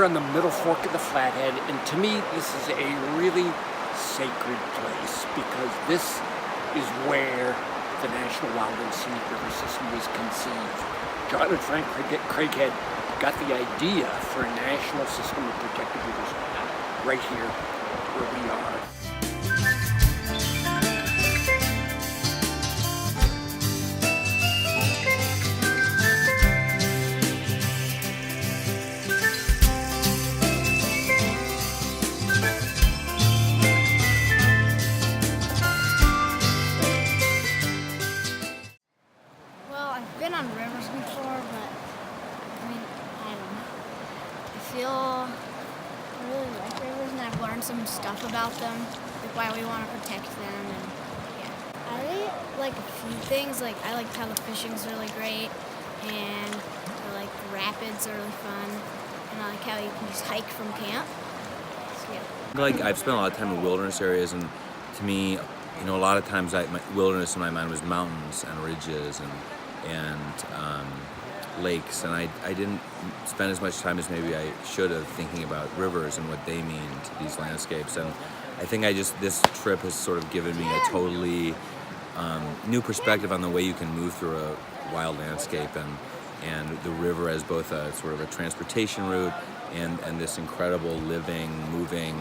We're on the middle fork of the Flathead, and to me, this is a really sacred place because this is where the National Wild and Scenic River System was conceived. John and Frank Craighead got the idea for a national system of protected rivers right here where we are. I've been on rivers before, but I don't know. I feel I really like rivers, and I've learned some stuff about them, like why we want to protect them, and yeah. I really like a few things. Like I like how the fishing's really great, and I like the rapids are really fun, and I like how you can just hike from camp. So, yeah. I've spent a lot of time in wilderness areas, and to me, a lot of times wilderness in my mind was mountains and ridges and lakes, and I didn't spend as much time as maybe I should have thinking about rivers and what they mean to these landscapes. And I think this trip has sort of given me a totally new perspective on the way you can move through a wild landscape and the river as both a sort of a transportation route and this incredible living, moving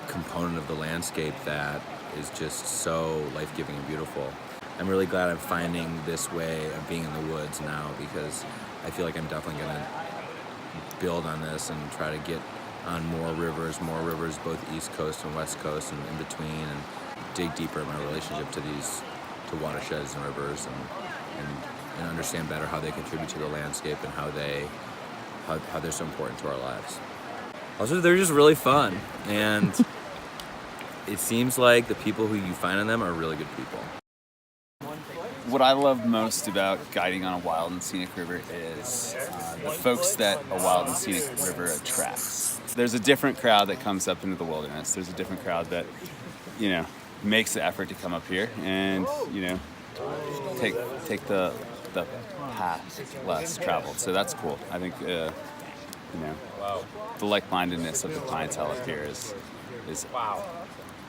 component of the landscape that is just so life-giving and beautiful. I'm really glad I'm finding this way of being in the woods now, because I feel like I'm definitely going to build on this and try to get on more rivers, both East Coast and West Coast and in between, and dig deeper in my relationship to watersheds and rivers and understand better how they contribute to the landscape and how they're so important to our lives. Also, they're just really fun, and it seems like the people who you find on them are really good people. What I love most about guiding on a wild and scenic river is the folks that a wild and scenic river attracts. There's a different crowd that comes up into the wilderness. There's a different crowd that, makes the effort to come up here and, take the path less traveled. So that's cool. I think, the like-mindedness of the clientele up here is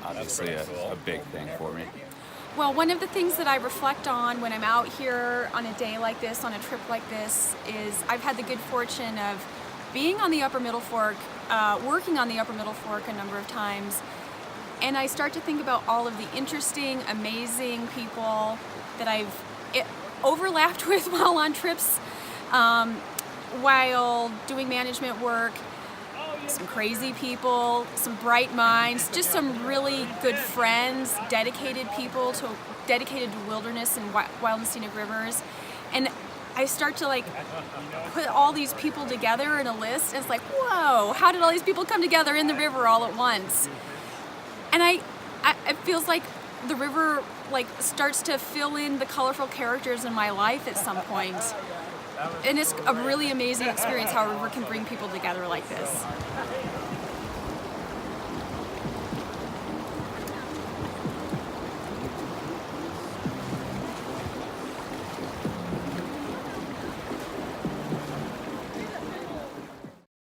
obviously a big thing for me. Well, one of the things that I reflect on when I'm out here on a day like this, on a trip like this, is I've had the good fortune of being on the Upper Middle Fork, working on the Upper Middle Fork a number of times, and I start to think about all of the interesting, amazing people that I've overlapped with while on trips, while doing management work. Some crazy people, some bright minds, just some really good friends, dedicated to wilderness and wild and scenic rivers. And I start to put all these people together in a list, and it's like, whoa, how did all these people come together in the river all at once? And it feels like the river starts to fill in the colorful characters in my life at some point. And it's a really amazing experience how a river can bring people together like this.